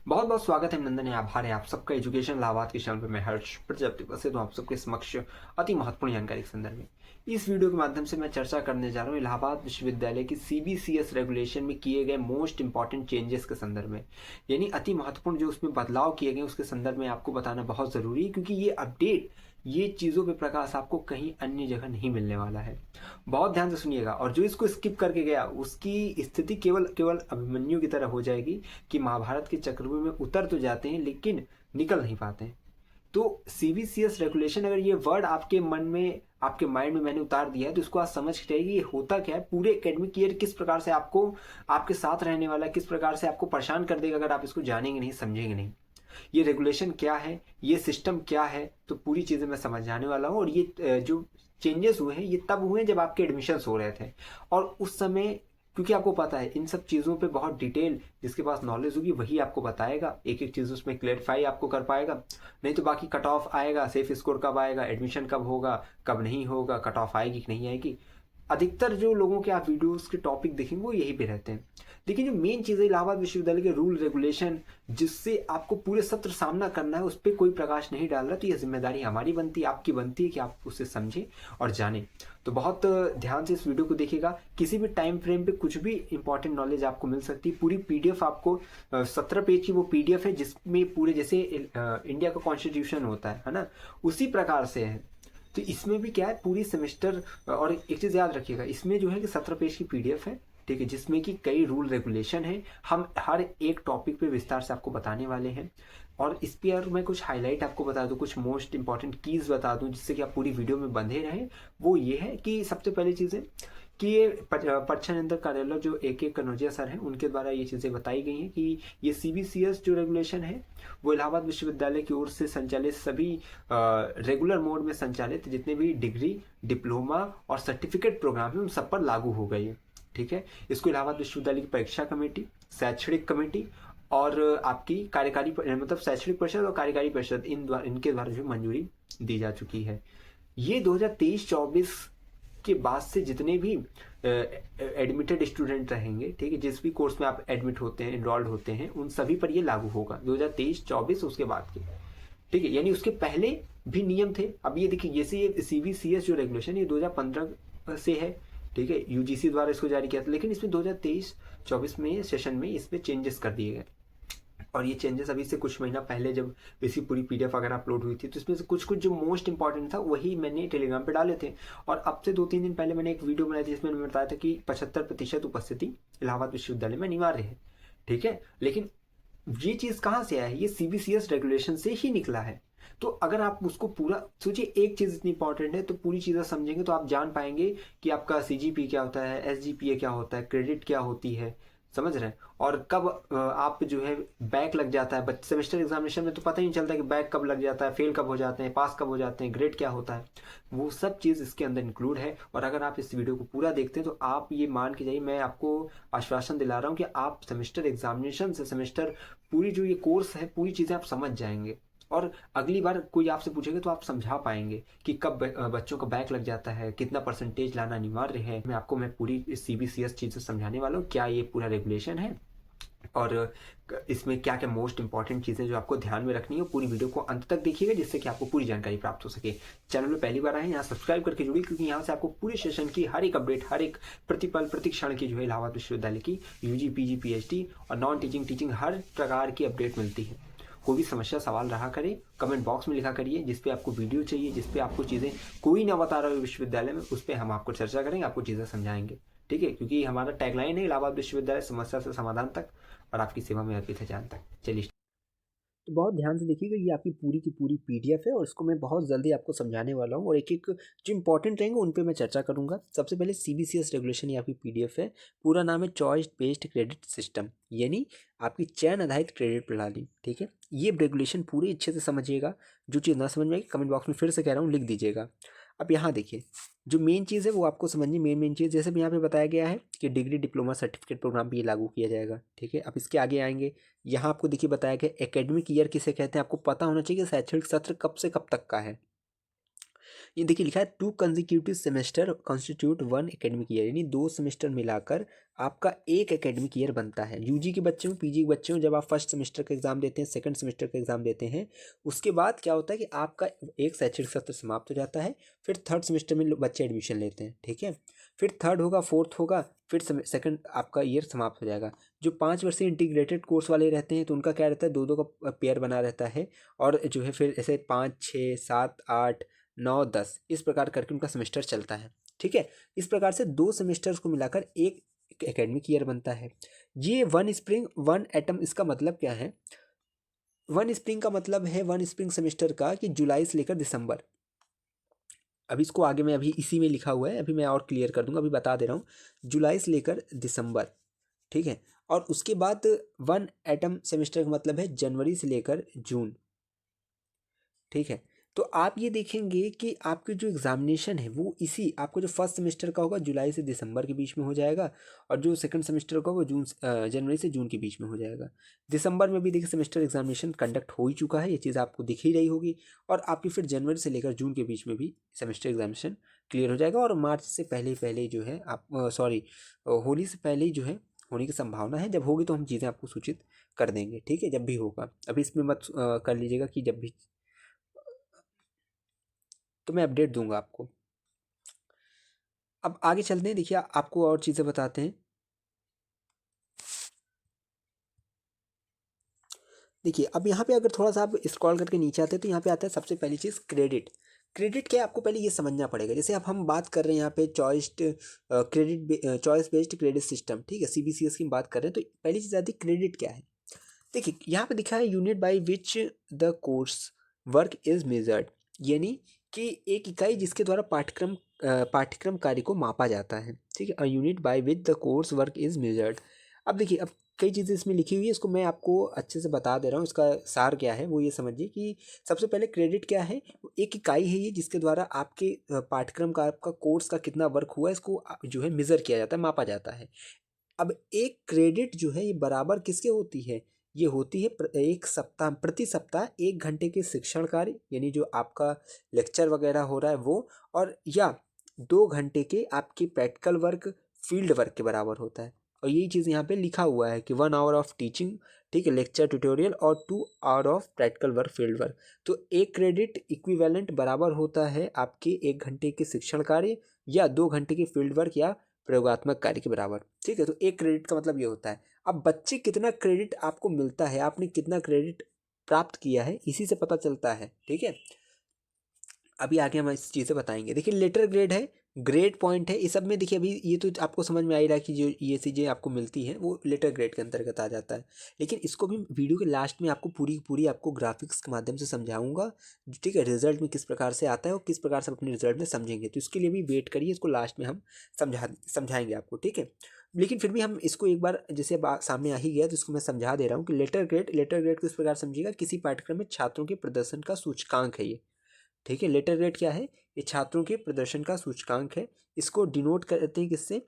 बहुत बहुत स्वागत है नंदन है, आभार है आप सबका एजुकेशन इलाहाबाद के चैनल पर। मैं हर्ष प्रजापति उपस्थित हूँ आप सबके समक्ष अति महत्वपूर्ण जानकारी के संदर्भ में। इस वीडियो के माध्यम से मैं चर्चा करने जा रहा हूँ इलाहाबाद विश्वविद्यालय की सीबीसीएस रेगुलेशन में किए गए मोस्ट इंपॉर्टेंट चेंजेस के संदर्भ में, यानी अति महत्वपूर्ण जो उसमें बदलाव किए गए उसके संदर्भ में आपको बताना बहुत ज़रूरी है, क्योंकि ये अपडेट, ये चीज़ों पे प्रकाश आपको कहीं अन्य जगह नहीं मिलने वाला है। बहुत ध्यान से सुनिएगा, और जो इसको स्किप करके गया उसकी स्थिति केवल केवल अभिमन्यु की तरह हो जाएगी कि महाभारत के चक्रव्यूह में उतर तो जाते हैं लेकिन निकल नहीं पाते हैं। तो सीबीसीएस रेगुलेशन, अगर ये वर्ड आपके मन में, आपके माइंड में मैंने उतार दिया है, तो इसको आप समझ के चाहिए ये होता क्या है। पूरे एकेडमिक ईयर किस प्रकार से आपको, आपके साथ रहने वाला किस प्रकार से आपको परेशान कर देगा अगर आप इसको जानेंगे नहीं, समझेंगे नहीं। ये रेगुलेशन क्या है, ये सिस्टम क्या है, तो पूरी चीज़ें मैं समझाने वाला हूँ। और ये जो चेंजेस हुए हैं ये तब हुए जब आपके एडमिशन्स हो रहे थे, और उस समय, क्योंकि आपको पता है इन सब चीज़ों पे बहुत डिटेल, जिसके पास नॉलेज होगी वही आपको बताएगा, एक एक चीज़ उसमें क्लेरिफाई आपको कर पाएगा। नहीं तो बाकी कट ऑफ आएगा, सेफ स्कोर कब आएगा, एडमिशन कब होगा, कब नहीं होगा, कट ऑफ आएगी कि नहीं आएगी, अधिकतर जो लोगों के आप वीडियोस के टॉपिक देखेंगे वो यही पे रहते हैं। लेकिन जो मेन चीज़ है इलाहाबाद विश्वविद्यालय के रूल रेगुलेशन, जिससे आपको पूरे सत्र सामना करना है, उस पर कोई प्रकाश नहीं डाल रहा, तो यह जिम्मेदारी हमारी बनती है, आपकी बनती है कि आप उसे समझें और जानें। तो बहुत ध्यान से इस वीडियो को देखिएगा। किसी भी टाइम फ्रेम पे कुछ भी इंपॉर्टेंट नॉलेज आपको मिल सकती है। पूरी पीडीएफ आपको 17 पेज की वो पीडीएफ है, जिसमें पूरे जैसे इंडिया का कॉन्स्टिट्यूशन होता है ना, उसी प्रकार से है। तो इसमें भी क्या है, पूरी सेमेस्टर, और एक चीज़ याद रखिएगा, इसमें जो है कि 17 पेज की पीडीएफ है, ठीक है, जिसमें कि कई रूल रेगुलेशन है। हम हर एक टॉपिक पे विस्तार से आपको बताने वाले हैं। और इस पर यार मैं कुछ हाईलाइट आपको बता दूं, कुछ मोस्ट इंपॉर्टेंट कीज़ बता दूं, जिससे कि आप पूरी वीडियो में बंधे रहें। वो ये है कि सबसे पहली चीज़ है कि ये परीक्षानियंत्रक कार्यालय जो AK कनौजिया सर हैं, उनके द्वारा ये चीज़ें बताई गई हैं कि ये सीबीसीएस जो रेगुलेशन है वो इलाहाबाद विश्वविद्यालय की ओर से संचालित सभी रेगुलर मोड में संचालित जितने भी डिग्री, डिप्लोमा और सर्टिफिकेट प्रोग्राम हैं उन सब पर लागू हो गई है। ठीक है, इसको इलाहाबाद विश्वविद्यालय की परीक्षा कमेटी, शैक्षणिक कमेटी और आपकी कार्यकारी मतलब शैक्षणिक परिषद और कार्यकारी परिषद, इनके द्वारा जो मंजूरी दी जा चुकी है। ये 2023-24 के बाद से जितने भी एडमिटेड स्टूडेंट रहेंगे, ठीक है, जिस भी कोर्स में आप एडमिट होते हैं, इनरोल्ड होते हैं, उन सभी पर ये लागू होगा 2023-24 उसके बाद के। ठीक है, यानी उसके पहले भी नियम थे। अब ये देखिए, जैसे ये सीबीसीएस जो रेगुलेशन ये 2015 से है, ठीक है, यूजीसी द्वारा इसको जारी किया था, लेकिन इसमें 2023-24 में सेशन में इसमें चेंजेस कर दिए गए। और ये चेंजेस अभी से कुछ महीना पहले जब इसकी पूरी पीडीएफ अगर अपलोड हुई थी, तो इसमें से कुछ कुछ जो मोस्ट इंपॉर्टेंट था वही मैंने टेलीग्राम पे डाले थे। और अब से 2-3 दिन पहले मैंने एक वीडियो बनाई थी जिसमें मैंने बताया था कि 75% उपस्थिति इलाहाबाद विश्वविद्यालय में अनिवार्य है। ठीक है, लेकिन ये चीज़ कहाँ से आया है, ये सीबीसीएस रेगुलेशन से ही निकला है। तो अगर आप उसको पूरा सोचिए, एक चीज़ इतनी इंपॉर्टेंट है तो पूरी चीज़ें समझेंगे तो आप जान पाएंगे कि आपका सीजीपी क्या होता है, एसजीपीए क्या होता है, क्रेडिट क्या होती है, समझ रहे हैं। और कब आप जो है बैक लग जाता है, बट सेमेस्टर एग्जामिनेशन में तो पता ही नहीं चलता कि बैक कब लग जाता है, फेल कब हो जाते हैं, पास कब हो जाते हैं, ग्रेड क्या होता है, वो सब चीज़ इसके अंदर इंक्लूड है। और अगर आप इस वीडियो को पूरा देखते हैं तो आप ये मान के जाइए, मैं आपको आश्वासन दिला रहा हूँ कि आप सेमेस्टर एग्जामिनेशन से सेमेस्टर पूरी जो ये कोर्स है पूरी चीज़ें आप समझ जाएंगे। और अगली बार कोई आपसे पूछेगा तो आप समझा पाएंगे कि कब बच्चों का बैक लग जाता है, कितना परसेंटेज लाना अनिवार्य है। मैं पूरी सीबीसीएस चीज़ समझाने वाला हूँ, क्या ये पूरा रेगुलेशन है और इसमें क्या क्या मोस्ट इंपॉर्टेंट चीज़ें जो आपको ध्यान में रखनी है। पूरी वीडियो को अंत तक देखिएगा जिससे कि आपको पूरी जानकारी प्राप्त हो सके। चैनल में पहली बार आए यहाँ सब्सक्राइब करके जुड़िए, क्योंकि यहाँ से आपको पूरे सेशन की हर एक अपडेट, हर एक प्रतिपल प्रतिक्षण की जो है इलाहाबाद विश्वविद्यालय की यूजी, पीजी, पीएचडी और नॉन टीचिंग, टीचिंग हर प्रकार की अपडेट मिलती है। कोई भी समस्या सवाल रहा करे कमेंट बॉक्स में लिखा करिए, जिस पे आपको वीडियो चाहिए, जिस पे आपको चीज़ें कोई ना बता रहा हो विश्वविद्यालय में, उस पर हम आपको चर्चा करेंगे, आपको चीज़ें समझाएंगे। ठीक है, क्योंकि हमारा टैगलाइन है इलाहाबाद विश्वविद्यालय, समस्या से समाधान तक और आपकी सेवा में अर्पित है जान तक। चलिए, तो बहुत ध्यान से देखिएगा, ये आपकी पूरी की पूरी पीडीएफ है और इसको मैं बहुत जल्दी आपको समझाने वाला हूँ, और एक एक जो इंपॉर्टेंट रहेंगे उन पे मैं चर्चा करूँगा। सबसे पहले सीबीसीएस रेगुलेशन, ये आपकी पीडीएफ है, पूरा नाम है चॉइस बेस्ड क्रेडिट सिस्टम, यानी आपकी चयन आधारित क्रेडिट प्रणाली। ठीक है, ये रेगुलेशन पूरी अच्छे से समझिएगा। जो चीज़ ना समझ में आएगी कमेंट बॉक्स में फिर से कह रहा हूँ लिख दीजिएगा। अब यहाँ देखिए, जो मेन चीज़ है वो आपको समझनी, मेन चीज़ जैसे यहाँ पे बताया गया है कि डिग्री, डिप्लोमा, सर्टिफिकेट प्रोग्राम भी ये लागू किया जाएगा। ठीक है, अब इसके आगे आएंगे, यहाँ आपको देखिए बताया गया एकेडमिक ईयर किसे कहते हैं, आपको पता होना चाहिए कि शैक्षणिक सत्र कब से कब तक का है। ये देखिए लिखा है 2 consecutive semester constitute 1 academic year, यानी 2 सेमेस्टर मिलाकर आपका एक एकेडमिक ईयर बनता है। यूजी के बच्चे हों, पीजी के बच्चे हों, जब आप फर्स्ट सेमेस्टर का एग्जाम देते हैं, सेकंड सेमेस्टर का एग्जाम देते हैं, उसके बाद क्या होता है कि आपका एक शैक्षणिक सत्र समाप्त हो जाता है, फिर थर्ड सेमेस्टर में बच्चे एडमिशन लेते हैं, ठीक है। फिर थर्ड होगा, फोर्थ होगा, फिर सेकंड आपका ईयर समाप्त हो जाएगा। जो 5 वर्षीय इंटीग्रेटेड कोर्स वाले रहते हैं तो उनका क्या रहता है, 2-2 का पेयर बना रहता है, और जो है फिर ऐसे 5, 6, 7, 8, 9, 10 इस प्रकार करके उनका सेमेस्टर चलता है, ठीक है। इस प्रकार से 2 सेमेस्टर्स को मिलाकर एक एकेडमिक ईयर बनता है। ये 1 स्प्रिंग 1 एटम, इसका मतलब क्या है, 1 स्प्रिंग का मतलब है 1 स्प्रिंग सेमेस्टर का कि जुलाई से लेकर दिसंबर। अभी इसको आगे मैं अभी इसी में लिखा हुआ है, अभी मैं और क्लियर कर दूंगा, अभी बता दे रहा हूँ, जुलाई से लेकर दिसंबर, ठीक है। और उसके बाद 1 एटम सेमेस्टर का मतलब है जनवरी से लेकर जून, ठीक है। तो आप ये देखेंगे कि आपके जो एग्जामिनेशन है वो इसी आपको जो फर्स्ट सेमेस्टर का होगा जुलाई से दिसंबर के बीच में हो जाएगा, और जो सेकंड सेमेस्टर का वो जनवरी से जून के बीच में हो जाएगा। दिसंबर में भी देखिए सेमेस्टर एग्जामिनेशन कंडक्ट हो ही चुका है, ये चीज़ आपको दिख ही रही होगी, और आपकी फिर जनवरी से लेकर जून के बीच में भी सेमेस्टर एग्जामिनेशन क्लियर हो जाएगा, और मार्च से पहले जो है आप सॉरी होली से पहले ही जो है होने की संभावना है। जब होगी तो हम चीज़ें आपको सूचित कर देंगे, ठीक है, जब भी होगा। अभी इसमें मत कर लीजिएगा कि जब भी, तो मैं अपडेट दूंगा आपको। अब आगे चलते हैं, देखिए आपको और चीज़ें बताते हैं। देखिए अब यहाँ पे अगर थोड़ा सा आप स्क्रॉल करके नीचे आते हैं तो यहाँ पे आता है सबसे पहली चीज़ क्रेडिट। क्रेडिट क्या है आपको पहले ये समझना पड़ेगा। जैसे अब हम बात कर रहे हैं यहाँ पे चॉइस बेस्ड क्रेडिट सिस्टम, ठीक है, सीबीसीएस की बात कर रहे हैं, तो पहली चीज़ आती है क्रेडिट क्या है। देखिए यहाँ पे लिखा है unit by which the course work is measured, यानी कि एक इकाई जिसके द्वारा पाठ्यक्रम कार्य को मापा जाता है, ठीक है, a unit by which the course work is measured. अब देखिए अब कई चीज़ें इसमें लिखी हुई है, इसको मैं आपको अच्छे से बता दे रहा हूँ। इसका सार क्या है वो ये समझिए कि सबसे पहले क्रेडिट क्या है, एक इकाई है ये जिसके द्वारा आपके पाठ्यक्रम का आपका कोर्स का कितना वर्क हुआ है इसको जो है मेज़र किया जाता है, मापा जाता है। अब एक क्रेडिट जो है ये बराबर किसके होती है, ये होती है एक सप्ताह, प्रति सप्ताह 1 घंटे के शिक्षण कार्य, यानी जो आपका लेक्चर वगैरह हो रहा है वो, और या 2 घंटे के आपके प्रैक्टिकल वर्क, फील्ड वर्क के बराबर होता है। और यही चीज़ यहाँ पे लिखा हुआ है कि 1 आवर ऑफ टीचिंग, ठीक है, लेक्चर ट्यूटोरियल, और 2 hour of practical work, field work. तो एक क्रेडिट इक्विवेलेंट बराबर होता है आपके 1 घंटे के शिक्षण कार्य या 2 घंटे के फील्ड वर्क या प्रयोगात्मक कार्य के बराबर, ठीक है। तो एक क्रेडिट का मतलब ये होता है। अब बच्चे कितना क्रेडिट आपको मिलता है, आपने कितना क्रेडिट प्राप्त किया है, इसी से पता चलता है, ठीक है। अभी आगे हम इस चीज़ें बताएंगे। देखिए लेटर ग्रेड है, ग्रेड पॉइंट है, इस सब में देखिए अभी ये तो आपको समझ में आ ही रहा है कि जो ये चीज़ें आपको मिलती हैं वो लेटर ग्रेड के अंतर्गत आ जाता है। लेकिन इसको भी वीडियो के लास्ट में आपको पूरी पूरी आपको ग्राफिक्स के माध्यम से समझाऊंगा, ठीक है, रिजल्ट में किस प्रकार से आता है और किस प्रकार से अपने रिजल्ट में समझेंगे। तो इसके लिए भी वेट करिए, इसको लास्ट में हम समझाएंगे आपको, ठीक है। लेकिन फिर भी हम इसको एक बार जैसे सामने आ ही गया तो इसको मैं समझा दे रहा हूँ कि लेटर ग्रेड किस प्रकार समझिएगा, किसी पाठ्यक्रम में छात्रों के प्रदर्शन का सूचकांक है ये, ठीक है। लेटर ग्रेड क्या है, ये छात्रों के प्रदर्शन का सूचकांक है। इसको डिनोट करते हैं किससे,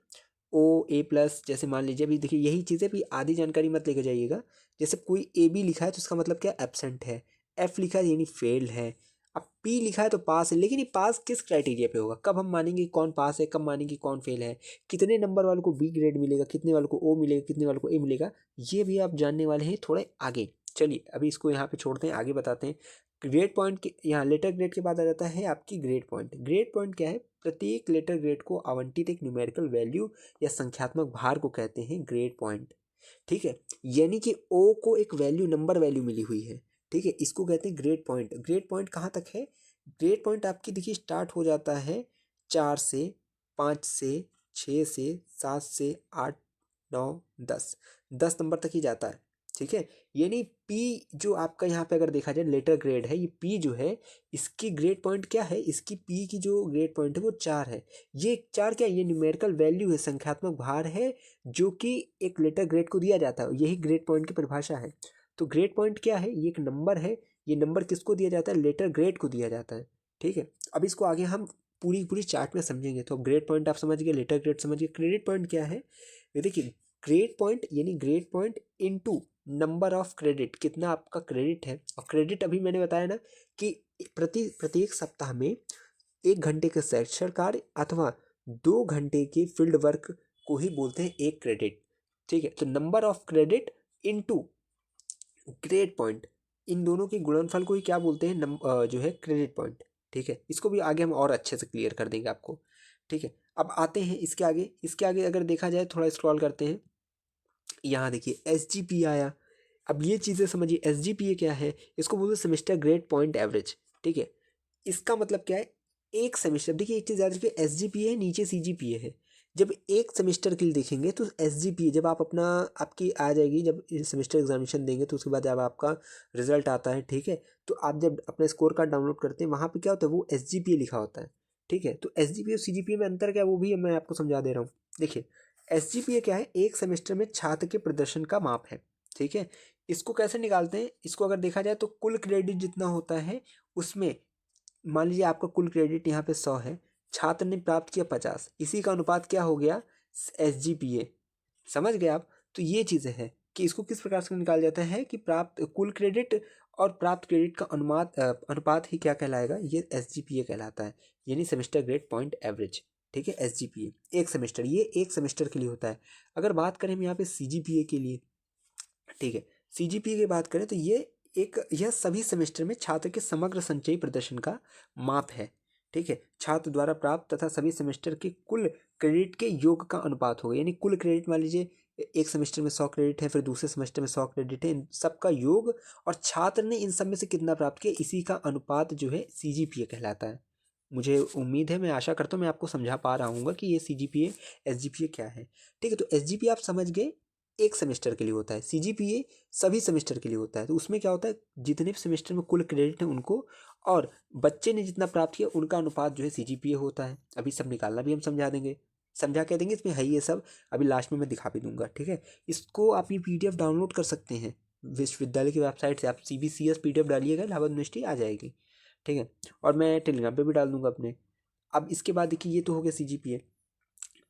O A+। जैसे मान लीजिए अभी देखिए यही चीज़ें भी आधी जानकारी मत लेकर जाइएगा। जैसे कोई AB लिखा है तो इसका मतलब क्या, एब्सेंट है। F लिखा है यानी फेल है। अब P लिखा है तो पास है। लेकिन ये पास किस क्राइटेरिया पे होगा, कब हम मानेंगे कौन पास है, कब मानेंगे कौन फेल है, कितने नंबर वालों को B ग्रेड मिलेगा, कितने वालों को O मिलेगा, कितने वालों को A मिलेगा, ये भी आप जानने वाले हैं थोड़े आगे। चलिए अभी इसको यहाँ पे छोड़ते हैं, आगे बताते हैं। ग्रेड पॉइंट के यहाँ लेटर ग्रेड के बाद आ जाता है आपकी ग्रेड पॉइंट। ग्रेड पॉइंट क्या है, प्रत्येक लेटर ग्रेड को आवंटित एक न्यूमेरिकल वैल्यू या संख्यात्मक भार को कहते हैं ग्रेड पॉइंट, ठीक है। यानी कि ओ को एक वैल्यू, नंबर वैल्यू मिली हुई है, ठीक है, इसको कहते हैं ग्रेड पॉइंट। ग्रेड पॉइंट कहाँ तक है, ग्रेड पॉइंट आपकी देखिए स्टार्ट हो जाता है 4 से, 5 से, 6 से, 7 से, 8, 9, 10 नंबर तक ही जाता है, ठीक है। यानी पी जो आपका यहाँ पे अगर देखा जाए लेटर ग्रेड है, ये पी जो है इसकी ग्रेड पॉइंट क्या है, इसकी पी की जो ग्रेड पॉइंट है वो 4 है। ये 4 क्या है, ये न्यूमेरिकल वैल्यू है, संख्यात्मक भार है, जो कि एक लेटर ग्रेड को दिया जाता है, यही ग्रेड पॉइंट की परिभाषा है। तो ग्रेड पॉइंट क्या है, ये एक नंबर है, ये नंबर किसको दिया जाता है, लेटर ग्रेड को दिया जाता है, ठीक है। अब इसको आगे हम पूरी पूरी चार्ट में समझेंगे। तो ग्रेड पॉइंट आप समझ गए, लेटर ग्रेड समझ गए, क्रेडिट पॉइंट क्या है, ये देखिए ग्रेड पॉइंट यानी grade point into number of credit, कितना आपका क्रेडिट है। और क्रेडिट अभी मैंने बताया ना कि प्रत्येक सप्ताह में 1 घंटे के साक्षर कार्य अथवा 2 घंटे के फील्ड वर्क को ही बोलते हैं 1 क्रेडिट। ठीक है, तो number of credit into grade point, इन दोनों के गुणनफल को ही क्या बोलते हैं, जो है क्रेडिट पॉइंट। ठीक है, इसको भी आगे हम और अच्छे से क्लियर कर देंगे आपको। ठीक है, अब आते हैं इसके आगे अगर देखा जाए, थोड़ा स्क्रॉल करते हैं, यहाँ देखिए एस आया। अब ये चीज़ें समझिए, एस क्या है, इसको बोलते हैं सेमेस्टर ग्रेड पॉइंट एवरेज। ठीक है, इसका मतलब क्या है, एक सेमेस्टर, देखिए एक चीज़ याद रखिए, एस है नीचे सी है। जब एक सेमेस्टर के लिए देखेंगे तो एस जब आप अपना आपकी आ जाएगी, जब सेमेस्टर एग्जामिनेशन देंगे तो उसके बाद जब आपका रिजल्ट आता है, ठीक है, तो आप जब अपना स्कोर कार्ड डाउनलोड करते हैं वहाँ पे क्या होता है, वो एस लिखा होता है। ठीक है, तो एस और सी में अंतर क्या है वो भी मैं आपको समझा दे रहा हूँ। देखिए एस क्या है, एक सेमेस्टर में छात्र के प्रदर्शन का माप है। ठीक है, इसको कैसे निकालते हैं, इसको अगर देखा जाए तो कुल क्रेडिट जितना होता है उसमें, मान लीजिए आपका कुल क्रेडिट यहाँ पे 100 है, छात्र ने प्राप्त किया 50, इसी का अनुपात क्या हो गया, एस समझ गए आप। तो ये चीज़ें हैं कि इसको किस प्रकार से निकाला जाता है कि प्राप्त कुल क्रेडिट और प्राप्त क्रेडिट का अनुपात ही क्या कहलाएगा, ये एस कहलाता है, यानी सेमेस्टर ग्रेड पॉइंट एवरेज। ठीक है, एस एक सेमेस्टर, ये एक सेमेस्टर के लिए होता है। अगर बात करें हम यहाँ पे सी के लिए, ठीक है, सी की बात करें तो यह सभी सेमेस्टर में छात्र के समग्र संचयी प्रदर्शन का माप है। ठीक है, छात्र द्वारा प्राप्त तथा सभी सेमेस्टर के कुल क्रेडिट के योग का अनुपात होगा, यानी कुल क्रेडिट मान लीजिए एक सेमेस्टर में 100 क्रेडिट है, फिर दूसरे सेमेस्टर में 100 क्रेडिट है, इन सबका योग और छात्र ने इन सब में से कितना प्राप्त किया, इसी का अनुपात जो है सी कहलाता है। मुझे उम्मीद है, मैं आशा करता हूँ मैं आपको समझा पा रहा हूँ कि ये सी एस क्या है। ठीक है, तो एस आप समझ गए, एक सेमेस्टर के लिए होता है, सी सभी सेमेस्टर के लिए होता है। तो उसमें क्या होता है, जितने भी सेमेस्टर में कुल क्रेडिट है उनको और बच्चे ने जितना प्राप्त किया उनका अनुपात जो है सी होता है। अभी सब निकालना भी हम समझा देंगे, समझा के देंगे, इसमें है ये सब, अभी लास्ट में मैं दिखा भी दूंगा। ठीक है, इसको आप ये PDF डाउनलोड कर सकते हैं विश्वविद्यालय की वेबसाइट से, आप CBCS PDF डालिएगा, इलाहाबाद यूनिवर्सिटी आ जाएगी। ठीक है, और मैं टेलीग्राम पे भी डाल दूंगा अपने। अब इसके बाद देखिए ये तो हो गया सी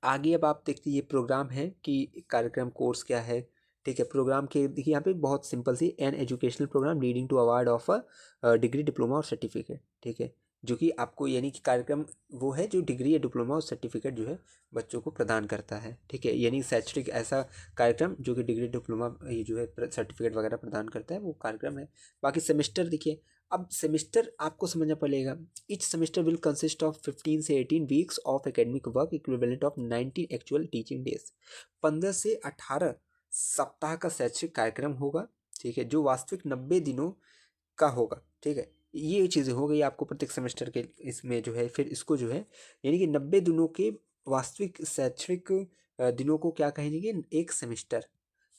आगे अब आप देखते ये प्रोग्राम है कि कार्यक्रम कोर्स क्या है। ठीक है, प्रोग्राम के देखिए यहाँ पे बहुत सिंपल सी, an educational programme leading to award of degree diploma और सर्टिफिकेट। ठीक है, जो कि आपको यानी कि कार्यक्रम वो है जो डिग्री या डिप्लोमा और सर्टिफिकेट जो है बच्चों को प्रदान करता है। ठीक है, यानी शैक्षणिक ऐसा कार्यक्रम जो कि डिग्री डिप्लोमा ये जो है सर्टिफिकेट वगैरह प्रदान करता है, वो कार्यक्रम है। बाकी सेमेस्टर देखिए, अब सेमेस्टर आपको समझना पड़ेगा, each semester will consist of 15 से 18 weeks of academic work equivalent of 19 actual teaching days। 15 से 18 सप्ताह का शैक्षिक कार्यक्रम होगा। ठीक है, जो वास्तविक 90 दिनों का होगा। ठीक है, ये चीज़ें हो गई आपको प्रत्येक सेमेस्टर के इसमें जो है, फिर इसको जो है यानी कि 90 दिनों के वास्तविक शैक्षणिक दिनों को क्या कहेंगे, एक सेमेस्टर।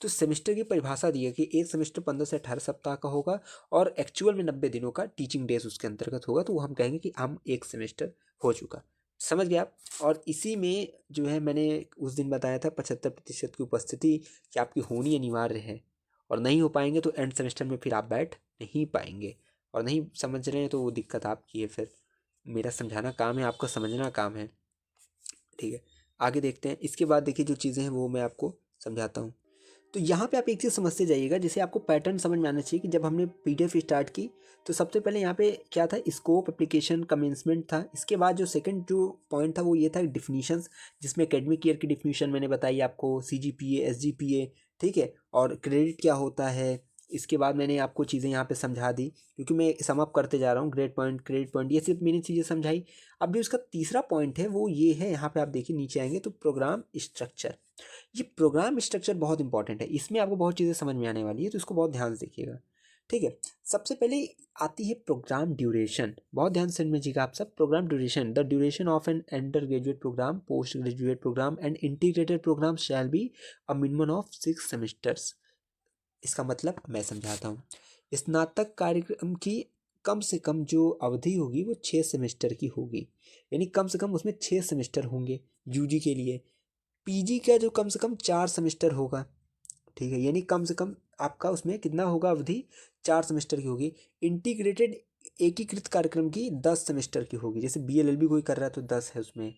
तो सेमेस्टर की परिभाषा दी है कि एक सेमेस्टर 15 से 18 सप्ताह का होगा और एक्चुअल में 90 दिनों का टीचिंग डेज उसके अंतर्गत होगा, तो वो हम कहेंगे कि हम एक सेमेस्टर हो चुका। समझ गए आप। और इसी में जो है मैंने उस दिन बताया था 75% की उपस्थिति कि आपकी होनी अनिवार्य है, और नहीं हो पाएंगे तो एंड सेमेस्टर में फिर आप बैठ नहीं पाएंगे, और नहीं समझ रहे हैं तो वो दिक्कत आपकी है, फिर मेरा समझाना काम है, आपका समझना काम है। ठीक है, आगे देखते हैं। इसके बाद देखिए जो चीज़ें हैं वो मैं आपको समझाता हूँ। तो यहाँ पे आप एक चीज़ समझते जाइएगा, जैसे आपको पैटर्न समझ में आना चाहिए कि जब हमने PDF स्टार्ट की तो सबसे पहले यहाँ पे क्या था, स्कोप, एप्लीकेशन, कमेंसमेंट था। इसके बाद जो सेकंड जो पॉइंट था वो ये था डिफिनीशंस, जिसमें एकेडमिक ईयर की डिफिनीशन मैंने बताई आपको, CGPA, SGPA। ठीक है, और क्रेडिट क्या होता है। इसके बाद मैंने आपको चीज़ें यहाँ पे समझा दी, क्योंकि मैं सम अप करते जा रहा हूँ, ग्रेड पॉइंट, क्रेडिट पॉइंट, ये सिर्फ मैंने चीज़ें समझाई। अब भी उसका तीसरा पॉइंट है वो ये है, यहाँ पे आप देखिए नीचे आएंगे तो प्रोग्राम स्ट्रक्चर। ये प्रोग्राम स्ट्रक्चर बहुत इंपॉर्टेंट है, इसमें आपको बहुत चीज़ें समझ में आने वाली है, तो इसको बहुत ध्यान से देखिएगा। ठीक है, सबसे पहले आती है प्रोग्राम ड्यूरेशन, बहुत ध्यान से समझिएगा आप सब। Programme duration, the duration of an under graduate programme, post graduate programme and integrated programme shall be a minimum of 6 semesters. इसका मतलब मैं समझाता हूँ, स्नातक कार्यक्रम की कम से कम जो अवधि होगी वो 6 सेमेस्टर की होगी, यानी कम से कम उसमें 6 सेमेस्टर होंगे UG के लिए। PG का जो कम से कम 4 सेमेस्टर होगा। ठीक है, यानी कम से कम आपका उसमें कितना होगा अवधि, 4 सेमेस्टर की होगी। इंटीग्रेटेड एकीकृत कार्यक्रम की 10 सेमेस्टर की होगी, जैसे BLLB कोई कर रहा है तो 10 है उसमें,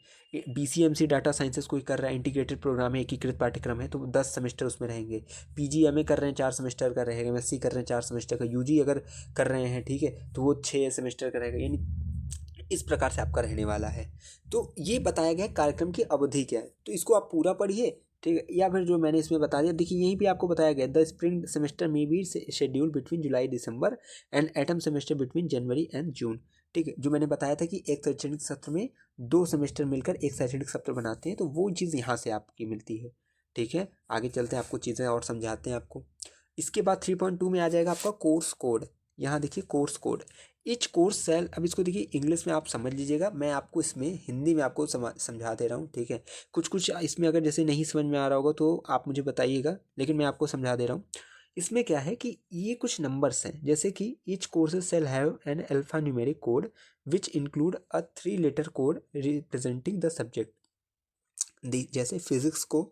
BCMC डाटा साइंसेस कोई कर रहा है, इंटीग्रेटेड प्रोग्राम है, एकीकृत पाठ्यक्रम है, तो 10 सेमेस्टर उसमें रहेंगे। PGMA कर रहे हैं 4 सेमेस्टर का रहेगा, MSc कर रहे हैं 4 सेमेस्टर का, UG अगर कर रहे हैं ठीक है तो वो 6 सेमेस्टर का रहेगा। यानी इस प्रकार से आपका रहने वाला है। तो ये बताया गया है कार्यक्रम की अवधि क्या है, तो इसको आप पूरा पढ़िए, ठीक है, या फिर जो मैंने इसमें बता दिया, देखिए यहीं पे आपको बताया गया द स्प्रिंग सेमेस्टर में be schedule between July December and autumn semester between January and June, ठीक है। जो मैंने बताया था कि एक शैक्षणिक सत्र में 2 सेमेस्टर मिलकर एक शैक्षणिक सत्र बनाते हैं, तो वो चीज़ यहाँ से आपकी मिलती है, ठीक है। आगे चलते हैं, आपको चीज़ें और समझाते हैं आपको। इसके बाद 3.2 में आ जाएगा आपका कोर्स कोड। यहाँ देखिए course code, each course shall, अब इसको देखिए इंग्लिश में आप समझ लीजिएगा, मैं आपको इसमें हिंदी में आपको समझा दे रहा हूँ, ठीक है। कुछ कुछ इसमें अगर जैसे नहीं समझ में आ रहा होगा तो आप मुझे बताइएगा, लेकिन मैं आपको समझा दे रहा हूँ। इसमें क्या है कि ये कुछ नंबर्स हैं, जैसे कि each courses shall have an alpha numeric code which include a 3 letter code representing the subject. जैसे फिजिक्स को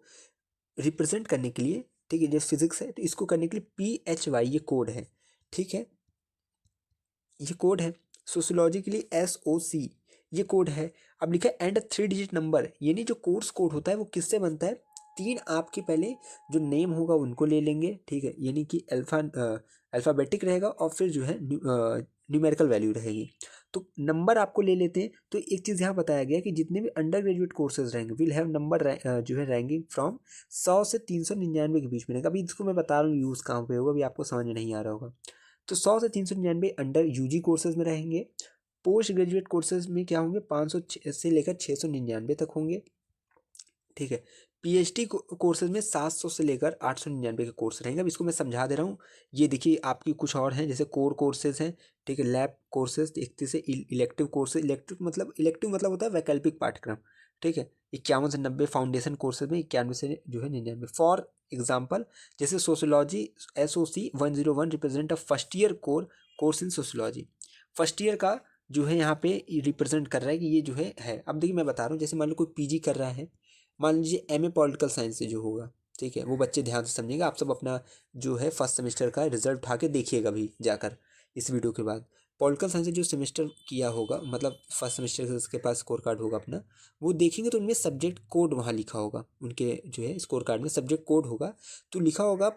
रिप्रेजेंट करने के लिए, ठीक है, जैसे फिजिक्स है तो इसको करने के लिए PHY ये कोड है, ठीक है, ये कोड है। सोशियोलॉजी के लिए SOC ये कोड है। अब लिखा है एंड 3 डिजिट नंबर, यानी जो कोर्स कोड होता है वो किससे बनता है, 3 आपके पहले जो नेम होगा उनको ले लेंगे, ठीक है, यानी कि अल्फ़ाबेटिक रहेगा और फिर जो है न्यूमेरिकल वैल्यू रहेगी। तो नंबर आपको ले लेते हैं। तो एक चीज़ यहाँ बताया गया कि जितने भी अंडर ग्रेजुएट कोर्सेज रहेंगे विल हैव नंबर जो है रैंकिंग फ्रॉम 100 से 399 के बीच में रहेगा। अभी इसको मैं बता रहा हूँ यूज़ कहाँ पे होगा, अभी आपको समझ में नहीं आ रहा होगा। तो 100 से 399 अंडर UG कोर्सेज में रहेंगे। पोस्ट ग्रेजुएट कोर्सेज में क्या होंगे, 500 से लेकर 699 तक होंगे, ठीक है। PhD कोर्सेज में 700 से लेकर 899 के कोर्स रहेंगे। अब इसको मैं समझा दे रहा हूँ। ये देखिए आपकी कुछ और हैं, जैसे कोर कोर्सेज हैं, ठीक है, लैब कोर्सेज, देखते से इलेक्टिव कोर्सेज, इलेक्टिव मतलब होता है वैकल्पिक पाठ्यक्रम, ठीक है। 51 से 90 फाउंडेशन कोर्सेज में, 91 से जो है 99। फॉर एग्जाम्पल जैसे sociology SOC 101 represent a first year course in sociology, first year का जो है यहाँ पे रिप्रेजेंट कर रहा है कि ये जो है। अब देखिए मैं बता रहा हूँ, जैसे मान लो कोई PG कर रहा है, मान लीजिए MA पॉलिटिकल साइंस से जो होगा, ठीक है, वो बच्चे ध्यान से समझेंगे। आप सब अपना जो है फर्स्ट सेमेस्टर का रिजल्ट उठा के देखिएगा भी जाकर इस वीडियो के बाद। पॉलिटिकल साइंस से जो सेमेस्टर किया होगा, मतलब फर्स्ट सेमेस्टर से उसके पास स्कोर कार्ड होगा अपना, वो देखेंगे तो उनमें सब्जेक्ट कोड वहाँ लिखा होगा, उनके जो है स्कोर कार्ड में सब्जेक्ट कोड होगा, तो लिखा होगा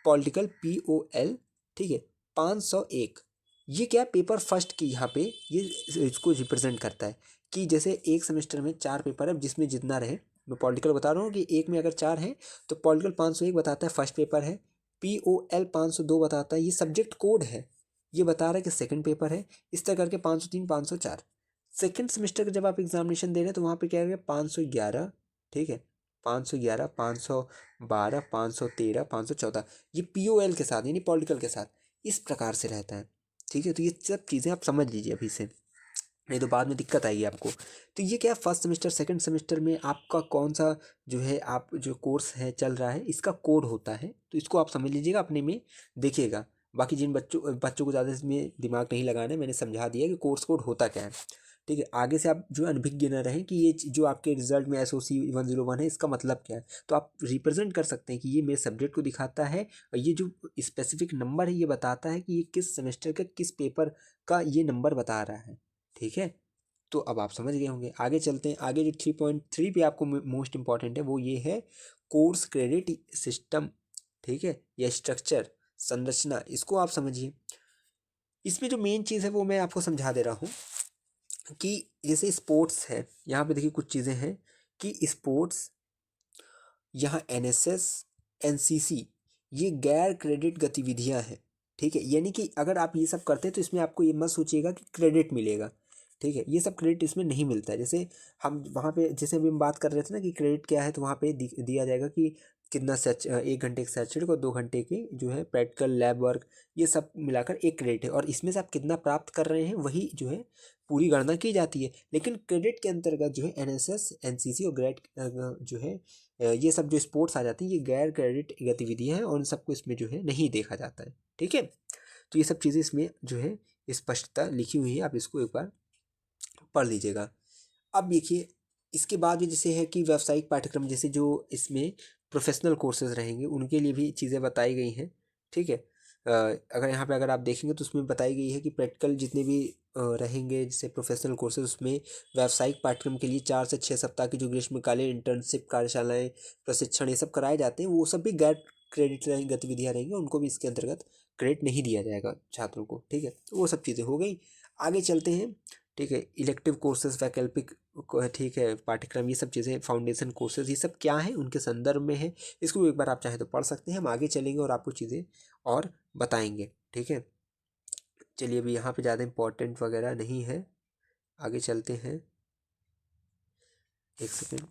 पॉलिटिकल POL, ठीक है, 501। ये क्या पेपर फर्स्ट की यहाँ पे ये इसको रिप्रेजेंट करता है कि जैसे एक सेमेस्टर में 4 पेपर है, जिसमें जितना रहे, मैं पॉलिटिकल बता रहा हूँ कि एक में अगर 4 हैं तो पॉलिटिकल 501 बताता है फर्स्ट पेपर है, POL 502 बताता है ये सब्जेक्ट कोड है, ये बता रहा है कि सेकंड पेपर है। इस तरह करके 503 504 सेकंड सेमेस्टर का जब आप एग्जामिनेशन दे रहे हैं तो वहाँ पे क्या है 511, ठीक है, 511 512 513 514, ये POL के साथ यानी पॉलिटिकल के साथ इस प्रकार से रहता है, ठीक है। तो ये सब चीज़ें आप समझ लीजिए अभी से, नहीं तो बाद में दिक्कत आएगी आपको। तो ये क्या फर्स्ट सेमेस्टर सेकंड सेमेस्टर में आपका कौन सा जो है आप जो कोर्स है चल रहा है इसका कोड होता है, तो इसको आप समझ लीजिएगा, अपने में देखिएगा। बाकी जिन बच्चों को ज़्यादा इसमें दिमाग नहीं लगाना है, मैंने समझा दिया कि कोर्स कोड होता क्या है, ठीक है। आगे से आप जो अनभिज्ञ न रहें कि ये जो आपके रिजल्ट में SOC 101 है इसका मतलब क्या है, तो आप रिप्रेजेंट कर सकते हैं कि ये मेरे सब्जेक्ट को दिखाता है और ये जो स्पेसिफिक नंबर है ये बताता है कि ये किस सेमेस्टर का किस पेपर का ये नंबर बता रहा है, ठीक है। तो अब आप समझ गए होंगे। आगे चलते हैं, आगे जो 3.3 पे आपको मोस्ट इंपॉर्टेंट है वो ये है कोर्स क्रेडिट सिस्टम, ठीक है, या स्ट्रक्चर संरचना, इसको आप समझिए। इसमें जो मेन चीज़ है वो मैं आपको समझा दे रहा हूँ कि जैसे स्पोर्ट्स है, यहाँ पे देखिए कुछ चीज़ें हैं कि स्पोर्ट्स, यहाँ NSS NCC ये गैर क्रेडिट गतिविधियाँ हैं, ठीक है, यानी कि अगर आप ये सब करते हैं तो इसमें आपको ये मत सोचिएगा कि क्रेडिट मिलेगा, ठीक है, ये सब क्रेडिट इसमें नहीं मिलता है। जैसे हम वहाँ पे जैसे अभी हम बात कर रहे थे ना कि क्रेडिट क्या है, तो वहाँ पे दिया जाएगा कि कितना 1 घंटे के शैक्षणिक और 2 घंटे की जो है प्रैक्टिकल लैब वर्क, ये सब मिलाकर एक क्रेडिट है, और इसमें से आप कितना प्राप्त कर रहे हैं वही जो है पूरी गणना की जाती है। लेकिन क्रेडिट के अंतर्गत जो है NSS NCC और ग्रेड जो है ये सब जो स्पोर्ट्स आ जाते हैं ये गैर क्रेडिट गतिविधियाँ हैं और उन सबको इसमें जो है नहीं देखा जाता है, ठीक है। तो ये सब चीज़ें इसमें जो है स्पष्टता लिखी हुई है, आप इसको एक बार पढ़ लीजिएगा। अब देखिए इसके बाद भी जैसे है कि व्यावसायिक पाठ्यक्रम, जैसे जो इसमें प्रोफेशनल कोर्सेज रहेंगे उनके लिए भी चीज़ें बताई गई हैं, ठीक है। अगर यहाँ पे अगर आप देखेंगे तो उसमें बताई गई है कि प्रैक्टिकल जितने भी रहेंगे जैसे प्रोफेशनल कोर्सेज, उसमें व्यावसायिक पाठ्यक्रम के लिए 4 से 6 सप्ताह की जो ग्रीष्मकालीन इंटर्नशिप कार्यशालाएँ प्रशिक्षण ये सब कराए जाते हैं, वो सब भी गैर क्रेडिट गतिविधियाँ रहेंगी, उनको भी इसके अंतर्गत क्रेडिट नहीं दिया जाएगा छात्रों को, ठीक है। तो वो सब चीज़ें हो गई। आगे चलते हैं ठीक है, इलेक्टिव कोर्सेज, वैकल्पिक ठीक है पाठ्यक्रम, ये सब चीज़ें, फाउंडेशन कोर्सेज, ये सब क्या है उनके संदर्भ में है। इसको भी एक बार आप चाहे तो पढ़ सकते हैं। हम आगे चलेंगे और आपको चीज़ें और बताएंगे। ठीक है, चलिए अभी यहाँ पे ज़्यादा इम्पोर्टेंट वगैरह नहीं है, आगे चलते हैं। एक सेकेंड,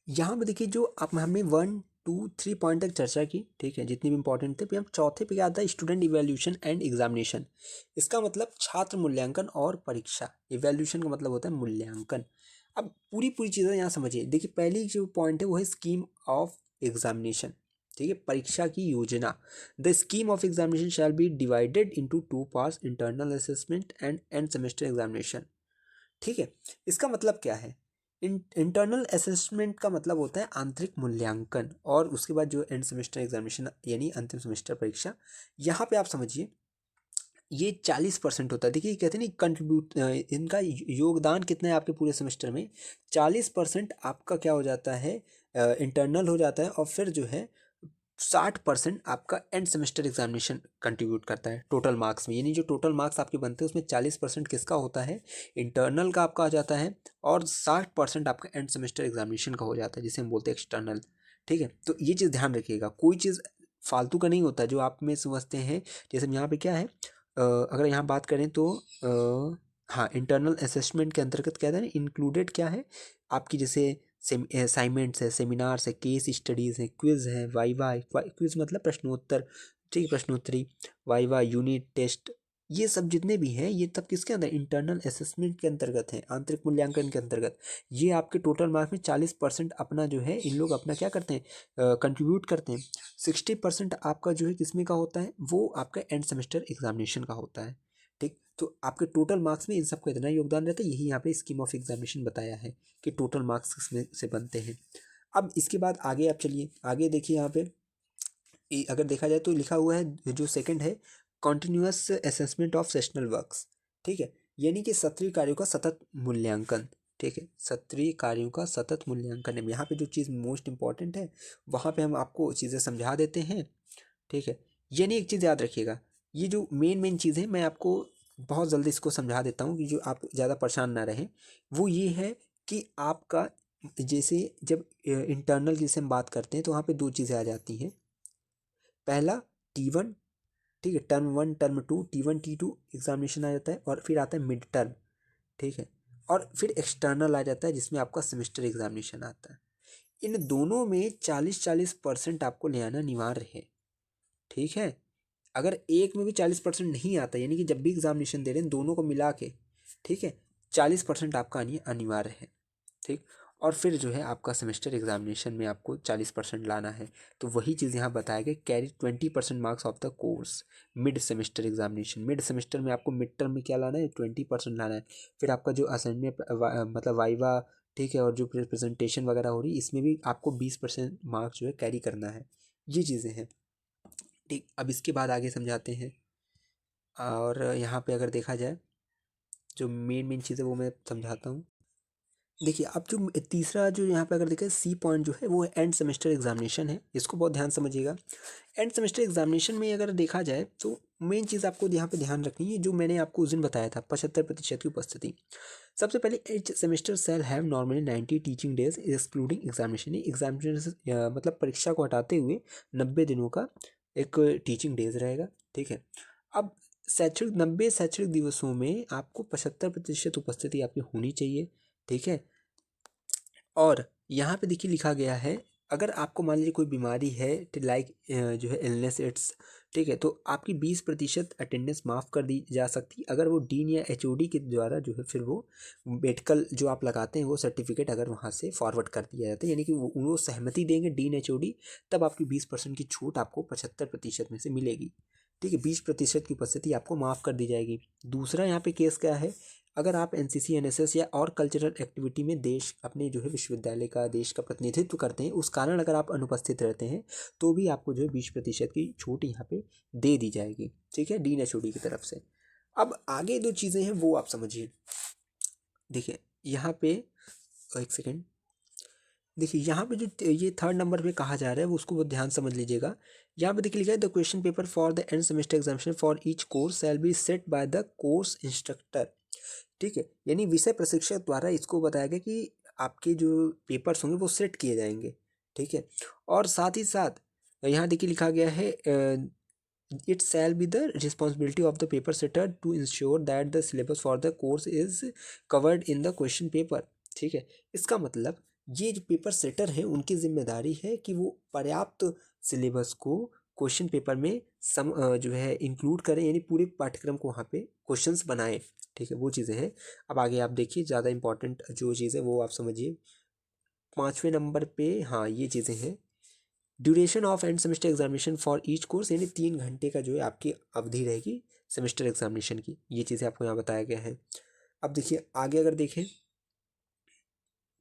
यहाँ पे देखिए जो आप हमने 1 2 3 पॉइंट तक चर्चा की, ठीक है, जितने भी इंपॉर्टेंट थे। फिर हम चौथे पे आता है स्टूडेंट इवैल्यूएशन एंड एग्जामिनेशन। इसका मतलब छात्र मूल्यांकन और परीक्षा। इवैल्यूएशन का मतलब होता है मूल्यांकन। अब पूरी पूरी चीज़ें यहाँ समझिए। देखिए पहली जो पॉइंट है वो है स्कीम ऑफ एग्जामिनेशन। ठीक है, परीक्षा की योजना। The scheme of examination shall be divided into 2 parts, internal assessment and end semester examination. ठीक है, इसका मतलब क्या है? इंटरनल असेसमेंट का मतलब होता है आंतरिक मूल्यांकन, और उसके बाद जो एंड सेमेस्टर एग्जामिनेशन यानी अंतिम सेमेस्टर परीक्षा। यहाँ पे आप समझिए ये 40% होता है। देखिए कहते हैं नहीं कंट्रीब्यूट, इनका योगदान कितना है आपके पूरे सेमेस्टर में? 40% आपका क्या हो जाता है, इंटरनल हो जाता है, और फिर जो है 60% आपका एंड सेमेस्टर एग्जामिनेशन कंट्रीब्यूट करता है टोटल मार्क्स में। यानी जो टोटल मार्क्स आपके बनते हैं उसमें 40% किसका होता है? इंटरनल का आपका आ जाता है, और 60% आपका एंड सेमेस्टर एग्जामिनेशन का हो जाता है, जिसे हम बोलते हैं एक्सटर्नल। ठीक है, तो ये चीज़ ध्यान रखिएगा, कोई चीज़ फालतू का नहीं होता जो आप में समझते हैं। जैसे हम यहाँ पे क्या है, अगर यहाँ बात करें तो हाँ, इंटरनल असेसमेंट के अंतर्गत क्या है, इंक्लूडेड क्या है आपकी, जैसे असाइनमेंट्स है, सेमिनार्स है, केस स्टडीज़ है, क्विज़ है, वाइवा है। क्विज़ मतलब प्रश्नोत्तर, ठीक है, प्रश्नोत्तरी, वाइवा, यूनिट टेस्ट, ये सब जितने भी हैं ये सब किसके अंदर? इंटरनल असेसमेंट के अंतर्गत हैं, आंतरिक मूल्यांकन के अंतर्गत। ये आपके टोटल मार्क्स में 40% अपना जो है इन लोग अपना क्या करते हैं, कंट्रीब्यूट करते हैं। 60% आपका जो है किसमें का होता है? वो आपका एंड सेमेस्टर एग्जामिनेशन का होता है। ठीक, तो आपके टोटल मार्क्स में इन सबका इतना योगदान रहता है। यही यहाँ पे स्कीम ऑफ एग्जामिनेशन बताया है कि टोटल मार्क्स किसमें से बनते हैं। अब इसके बाद आगे आप चलिए, आगे देखिए यहाँ पे अगर देखा जाए तो लिखा हुआ है जो सेकंड है, continuous assessment of sessional works. ठीक है, यानी कि सत्रीय कार्यों का सतत मूल्यांकन। ठीक है, सत्रीय कार्यों का सतत मूल्यांकन है। यहाँ पे जो चीज़ मोस्ट इंपॉर्टेंट है वहाँ पे हम आपको चीज़ें समझा देते हैं। ठीक है, यानी एक चीज़ याद रखिएगा, ये जो मेन मेन चीज़ है मैं आपको बहुत जल्दी इसको समझा देता हूँ कि जो आप ज़्यादा परेशान ना रहें। वो ये है कि आपका जैसे जब इंटरनल जिसे हम बात करते हैं तो वहाँ पे दो चीज़ें आ जाती हैं। पहला T1, ठीक है, term 1 term 2, T1 T2 examination आ जाता है, और फिर आता है मिड टर्म। ठीक है, और फिर एक्सटर्नल आ जाता है जिसमें आपका सेमेस्टर एग्जामिनेशन आता है। इन दोनों में 40-40% आपको ले आना अनिवार्य है। ठीक है, अगर एक में भी 40% नहीं आता, यानी कि जब भी एग्जामिनेशन दे रहे हैं दोनों को मिला के, ठीक है, 40% आपका अनिवार्य है। ठीक, और फिर जो है आपका सेमेस्टर एग्जामिनेशन में आपको 40% लाना है। तो वही चीज़ यहाँ बताया गया, carry 20% marks of the course mid semester examination. Mid semester में आपको मिड टर्म में क्या लाना है? 20% लाना है। फिर आपका जो असाइनमेंट मतलब वाइवा, ठीक है, और जो प्रेजेंटेशन वगैरह हो रही है इसमें भी आपको 20% मार्क्स जो है कैरी करना है। ये चीज़ें हैं। ठीक, अब इसके बाद आगे समझाते हैं। और यहाँ पे अगर देखा जाए जो मेन मेन चीज़ें वो मैं समझाता हूँ। देखिए अब जो तीसरा जो यहाँ पे अगर देखें सी पॉइंट जो है वो एंड सेमेस्टर एग्जामिनेशन है। इसको बहुत ध्यान समझिएगा। एंड सेमेस्टर एग्जामिनेशन में अगर देखा जाए तो मेन चीज़ आपको यहाँ पे ध्यान रखनी है, जो मैंने आपको उस दिन बताया था 75% की उपस्थिति। सबसे पहले each semester shall have normally 90 teaching days excluding examination. Examination मतलब परीक्षा को हटाते हुए 90 दिनों का एक टीचिंग डेज रहेगा। ठीक है, अब शैक्षणिक 90 शैक्षणिक दिवसों में आपको 75% उपस्थिति आपकी होनी चाहिए। ठीक है, और यहाँ पे देखिए लिखा गया है, अगर आपको मान लीजिए कोई बीमारी है लाइक जो है इलनेस इट्स, ठीक है, तो आपकी 20% अटेंडेंस माफ़ कर दी जा सकती है अगर वो डीन या एचओडी के द्वारा जो है फिर वो मेडिकल जो आप लगाते हैं वो सर्टिफिकेट अगर वहाँ से फॉरवर्ड कर दिया जाता है, यानी कि वो सहमति देंगे डीन एचओडी, तब आपकी 20% की छूट आपको 75% में से मिलेगी। ठीक है, 20% की उपस्थिति आपको माफ़ कर दी जाएगी। दूसरा यहाँ पे केस क्या है, अगर आप एनसीसी एनएसएस या और कल्चरल एक्टिविटी में देश अपने जो है विश्वविद्यालय का देश का प्रतिनिधित्व करते हैं, उस कारण अगर आप अनुपस्थित रहते हैं तो भी आपको जो है 20% की छूट यहाँ पे दे दी जाएगी। ठीक है, डीन एचओडी की तरफ से। अब आगे दो चीज़ें हैं वो आप समझिए। देखिए यहाँ पे एक सेकेंड, देखिए यहाँ पे जो ये थर्ड नंबर पे कहा जा रहा है वो उसको बहुत ध्यान समझ लीजिएगा। यहाँ पे देखिए लिखा है the question paper for the end semester examination for each course shall be set by the course instructor. ठीक है, यानी विषय प्रशिक्षक द्वारा इसको बताया गया कि आपके जो पेपर्स होंगे वो सेट किए जाएंगे। ठीक है, और साथ ही साथ यहाँ देखिए लिखा गया है it shall be the responsibility of the paper setter to ensure that the syllabus for the course is covered in the question paper। ठीक है, इसका मतलब ये जो पेपर सेटर है उनकी जिम्मेदारी है कि वो पर्याप्त सिलेबस को क्वेश्चन पेपर में जो है इंक्लूड करें, यानी पूरे पाठ्यक्रम को वहाँ पे क्वेश्चंस बनाएं। ठीक है, वो चीज़ें हैं। अब आगे आप देखिए, ज़्यादा इंपॉर्टेंट जो चीज़ है वो आप समझिए। 5वें नंबर पे हाँ ये चीज़ें हैं। Duration of end semester examination for each course, यानी 3 घंटे का जो है आपकी अवधि रहेगी सेमेस्टर एग्जामिनेशन की। ये चीज़ें आपको यहाँ बताया गया है। अब देखिए आगे अगर देखें,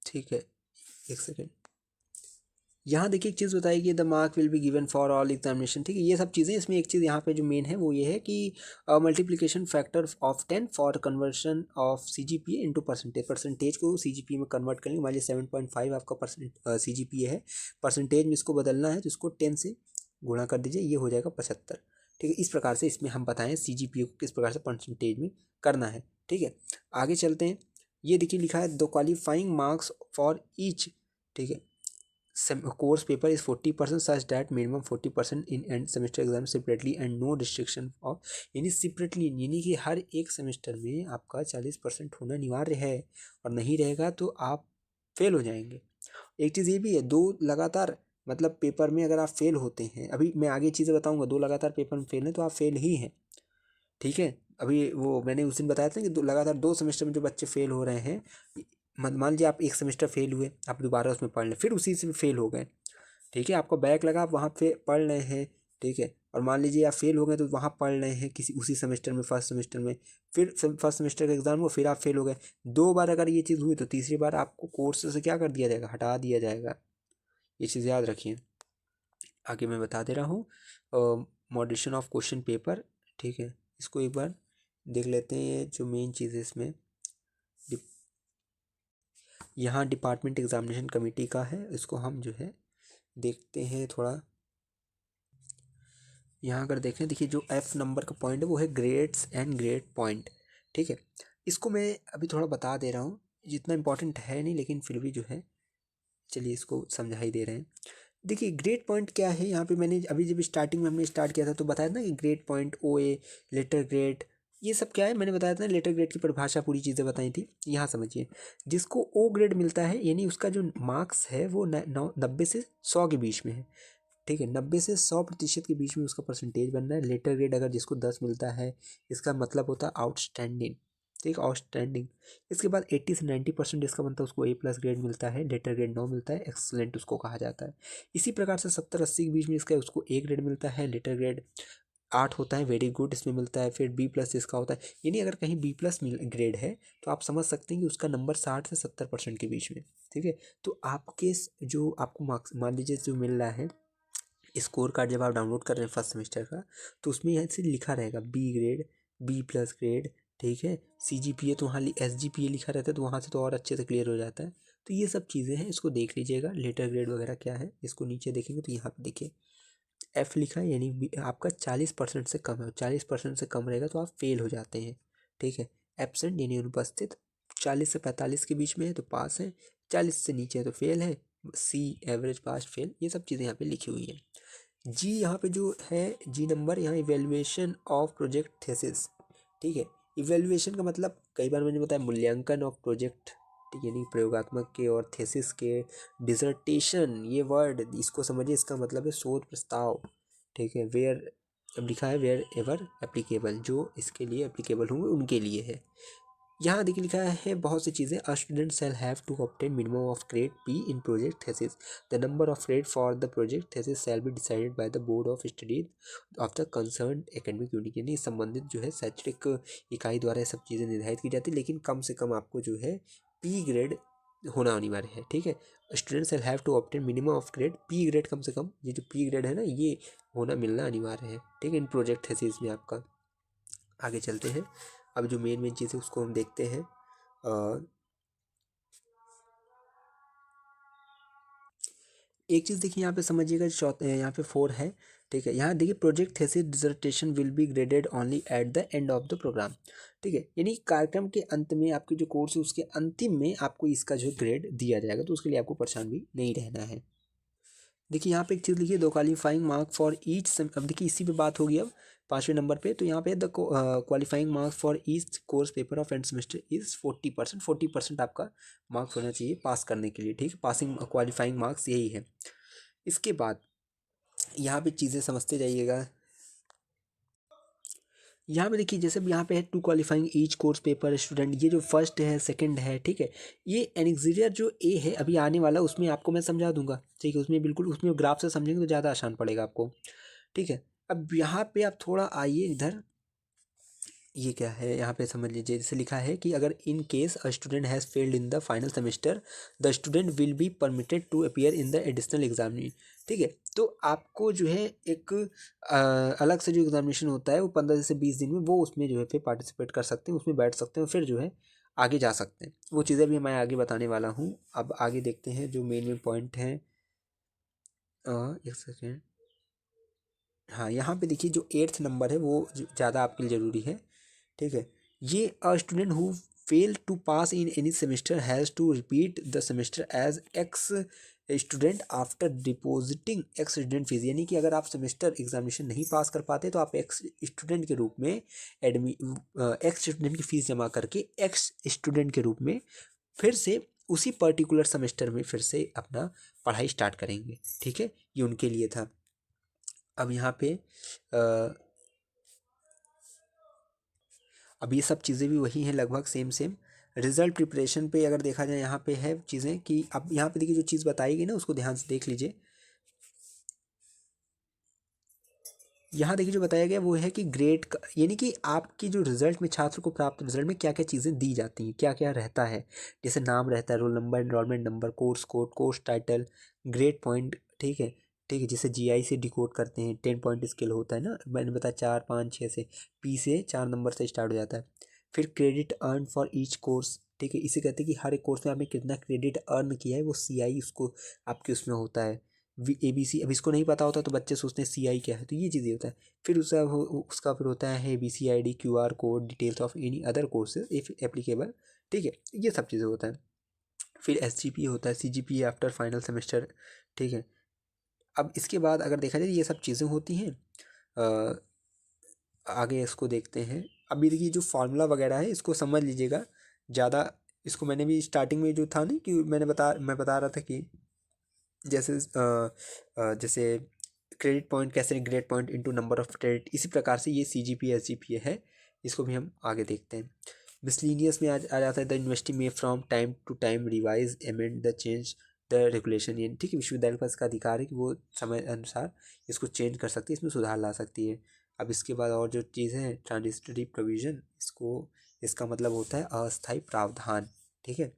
ठीक है, एक सेकेंड, यहाँ देखिए एक चीज़ बताई the mark will be given for all examination. ठीक है, ये सब चीज़ें इसमें एक चीज़ यहाँ पे जो मेन है वो ये है कि multiplication factor of 10 for conversion of CGPA into percentage को CGPA में कन्वर्ट करेंगे। मान लीजिए 7.5 आपका CGPA है, परसेंटेज में इसको बदलना है तो इसको 10 से गुणा कर दीजिए, ये हो जाएगा 75। ठीक है, इस प्रकार से इसमें हम बताएं CGPA को किस प्रकार से परसेंटेज में करना है। ठीक है, आगे चलते हैं। ये देखिए लिखा है the qualifying marks for each, ठीक है, course paper is 40% such that minimum 40% in end semester exam separately and no restriction of, यानी separately यानी कि हर एक सेमेस्टर में आपका 40% होना अनिवार्य है, और नहीं रहेगा तो आप फेल हो जाएंगे। एक चीज़ ये भी है, 2 लगातार मतलब पेपर में अगर आप फेल होते हैं, अभी मैं आगे चीज़ें बताऊंगा, 2 लगातार पेपर में फेल हैं तो आप फेल ही हैं। ठीक है, अभी वो मैंने उस दिन बताया था कि लगातार 2 सेमेस्टर में जो बच्चे फेल हो रहे हैं, मान लीजिए आप एक सेमेस्टर फेल हुए, आप दोबारा उसमें पढ़ लें, फिर उसी से फेल हो गए। ठीक है, आपको बैक लगा, आप वहाँ पे पढ़ रहे हैं। ठीक है, और मान लीजिए आप फेल हो गए तो वहाँ पढ़ रहे हैं किसी उसी सेमेस्टर में, फर्स्ट सेमेस्टर में, फिर फर्स्ट सेमेस्टर का एग्जाम हुआ, फिर आप फेल हो गए। 2 बार अगर ये चीज़ हुई तो तीसरी बार आपको कोर्स से क्या कर दिया जाएगा, हटा दिया जाएगा। ये चीज़ याद रखिए। आगे मैं बता दे रहा हूँ मॉडरेशन ऑफ क्वेश्चन पेपर। ठीक है, इसको एक बार देख लेते हैं। जो मेन चीज़ है इसमें, यहाँ डिपार्टमेंट एग्जामिनेशन कमेटी का है, इसको हम जो है देखते हैं थोड़ा। यहाँ अगर देखें, देखिए जो F नंबर का पॉइंट है वो है ग्रेड्स एंड ग्रेड पॉइंट। ठीक है, इसको मैं अभी थोड़ा बता दे रहा हूँ, जितना इंपॉर्टेंट है नहीं लेकिन फिर भी जो है चलिए इसको समझा ही दे रहे हैं। देखिए ग्रेड पॉइंट क्या है, यहाँ पे मैंने अभी जब स्टार्टिंग में हमने स्टार्ट किया था तो बताया था ना कि grade point, OA, letter grade, ये सब क्या है मैंने बताया था ना, लेटर ग्रेड की परिभाषा पूरी चीज़ें बताई थी। यहाँ समझिए, जिसको O ग्रेड मिलता है यानी उसका जो मार्क्स है वो 90 से 100 के बीच में है। ठीक है, 90 से 100% के बीच में उसका परसेंटेज बनना है। लेटर ग्रेड अगर जिसको 10 मिलता है, इसका मतलब होता है आउटस्टैंडिंग। ठीक, आउटस्टैंडिंग। इसके बाद 80 से 90% इसका मतलब उसको A+ ग्रेड मिलता है, लेटर ग्रेड 9 मिलता है, एक्सलेंट उसको कहा जाता है। इसी प्रकार से 70-80 के बीच में इसका उसको A ग्रेड मिलता है, लेटर ग्रेड 8 होता है, वेरी गुड इसमें मिलता है, फिर B+ इसका होता है। यानी अगर कहीं B+ ग्रेड है तो आप समझ सकते हैं कि उसका नंबर 60 से 70% के बीच में। ठीक है, तो आपके जो आपको मार्क्स मान लीजिए जो मिल रहा है, स्कोर कार्ड जब आप डाउनलोड कर रहे हैं फर्स्ट सेमेस्टर का, तो उसमें यहाँ से लिखा रहेगा B ग्रेड, B+ ग्रेड। ठीक है, CGPA तो वहाँ SGPA लिखा रहता है, तो वहाँ से तो और अच्छे से क्लियर हो जाता है। तो ये सब चीज़ें हैं, इसको देख लीजिएगा। लेटर ग्रेड वगैरह क्या है, इसको नीचे देखेंगे तो यहाँ पे देखिए F लिखा है, यानी आपका 40% से कम है, 40% से कम रहेगा तो आप फेल हो जाते हैं। ठीक है, एब्सेंट यानी अनुपस्थित, 40 से 45 के बीच में है तो पास है, 40 से नीचे है तो फेल है, C एवरेज, पास, फेल, ये सब चीज़ें यहाँ पे लिखी हुई है। जी यहाँ पे जो है G नंबर, यहाँ इवेल्युएशन ऑफ प्रोजेक्ट थेसिस। ठीक है, इवेल्युएशन का मतलब कई बार मैंने बताया मूल्यांकन ऑफ प्रोजेक्ट। ठीक है, यानी प्रयोगात्मक के, और थेसिस के, डिसर्टेशन, ये वर्ड इसको समझिए, इसका मतलब है शोध प्रस्ताव। ठीक है, वेयर, अब लिखा है वेयर एवर एप्लीकेबल, जो इसके लिए एप्लीकेबल होंगे उनके लिए है। यहाँ देखिए लिखा है बहुत सी चीज़ें, a student shall have to obtain minimum of grade P in project thesis. The number of grade for the project thesis shall be decided by the board of studies of the concern academic unit, यानी संबंधित जो है शैक्षणिक इकाई द्वारा ये सब चीज़ें निर्धारित की जाती है, लेकिन कम से कम आपको जो है P ग्रेड होना अनिवार्य है। ठीक है, student shall have to obtain minimum of grade P grade, कम से कम ये जो P ग्रेड है ना, ये होना मिलना अनिवार्य है। ठीक है, इन प्रोजेक्ट थेसिस में आपका। आगे चलते हैं, अब जो मेन चीज़ है उसको हम देखते हैं। एक चीज़ देखिए यहाँ पे समझिएगा, यहाँ पे 4 है, ठीक है। यहाँ देखिए project thesis dissertation will be graded only at the end of the programme, ठीक है। यानी कार्यक्रम के अंत में आपके जो कोर्स है उसके अंतिम में आपको इसका जो ग्रेड दिया जाएगा, तो उसके लिए आपको परेशान भी नहीं रहना है। देखिए यहाँ पे एक चीज़ लिखिए, दो क्वालिफाइंग मार्क फॉर ईच, अब देखिए इसी पे बात होगी अब 5वें नंबर पे। तो यहाँ पे the qualifying marks for each course paper of end semester is 40%। 40% आपका मार्क्स होना चाहिए पास करने के लिए, ठीक है। पासिंग क्वालिफाइंग मार्क्स यही है। इसके बाद यहाँ पे चीज़ें समझते जाइएगा। यहाँ पे देखिए जैसे भी यहाँ पे है to qualifying each course paper student, ये जो फर्स्ट है सेकंड है, ठीक है। ये एनेक्सिलियर जो ए है अभी आने वाला, उसमें आपको मैं समझा दूंगा, ठीक है। उसमें बिल्कुल, उसमें ग्राफ से समझेंगे तो ज़्यादा आसान पड़ेगा आपको, ठीक है। अब यहाँ पे आप थोड़ा आइए इधर, ये क्या है यहाँ पे समझ लीजिए। जैसे लिखा है कि अगर in case a student has failed in the final semester the student will be permitted to appear in the additional examination, ठीक है। तो आपको जो है एक अलग से जो एग्जामिनेशन होता है वो 15 से 20 दिन में, वो उसमें जो है फिर पार्टिसिपेट कर सकते हैं, उसमें बैठ सकते हैं, फिर जो है आगे जा सकते हैं। वो चीज़ें भी मैं आगे बताने वाला हूँ। अब आगे देखते हैं जो मेन मेन पॉइंट हैं। एक सेकेंड, हाँ यहाँ पे देखिए जो 8th नंबर है वो ज़्यादा आपके लिए ज़रूरी है, ठीक है। ये a student who fail to pass in any semester has to repeat the semester as ex student after depositing ex student fees. यानी कि अगर आप सेमेस्टर एग्जामिनेशन नहीं पास कर पाते तो आप एक्स स्टूडेंट के रूप में एक्स स्टूडेंट की फ़ीस जमा करके एक्स स्टूडेंट के रूप में फिर से उसी पर्टिकुलर सेमेस्टर में फिर से अपना पढ़ाई स्टार्ट करेंगे, ठीक है। ये उनके लिए था। अब यहाँ पे अब ये सब चीज़ें भी वही हैं, लगभग सेम सेम। रिजल्ट प्रिपरेशन पे अगर देखा जाए, यहाँ पे है चीज़ें कि अब यहाँ पे देखिए जो चीज़ बताई गई ना उसको ध्यान से देख लीजिए। यहाँ देखिए जो बताया गया वो है कि ग्रेड का, यानी कि आपकी जो रिजल्ट में छात्र को प्राप्त रिजल्ट में क्या क्या चीज़ें दी जाती हैं, क्या क्या रहता है। जैसे नाम रहता है, roll number, enrolment number, course code, course title, grade point, ठीक है, ठीक है। जिसे जीआई से डिकोड करते हैं, 10 पॉइंट स्केल होता है ना, मैंने बताया 4 5 6 से, पी से 4 नंबर से स्टार्ट हो जाता है। फिर credit earn for each course, ठीक है। इसे कहते हैं कि हर एक कोर्स में आपने कितना क्रेडिट अर्न किया है, वो सीआई उसको आपके उसमें होता है। ABC, अब इसको नहीं पता होता तो बच्चे सोचते हैं CI क्या है, तो ये चीज़ें होता है। फिर उसका फिर होता है ABCID, QR code, details of any other courses if applicable, ठीक है। ये सब चीज़ें होता है। फिर SGP होता है, CGPA आफ्टर फाइनल सेमेस्टर, ठीक है। अब इसके बाद अगर देखा जाए ये सब चीज़ें होती हैं। आगे इसको देखते हैं। अभी देखिए जो फार्मूला वगैरह है इसको समझ लीजिएगा ज़्यादा। इसको मैंने भी स्टार्टिंग में जो था ना कि मैं बता रहा था कि जैसे जैसे क्रेडिट पॉइंट कैसे, grade point into number of credit, इसी प्रकार से ये CGPA SGPA है। इसको भी हम आगे देखते हैं। मिसलीनियस में आ जाता है द यूनिवर्सिटी में from time to time revise amend the change the regulation. यानी ठीक है, विश्वविद्यालय के पास इसका अधिकार है कि वो समय अनुसार इसको चेंज कर सकती है, इसमें सुधार ला सकती है। अब इसके बाद और जो चीज़ें हैं, ट्रांजिटरी प्रोविज़न, इसका मतलब होता है अस्थायी प्रावधान, ठीक है।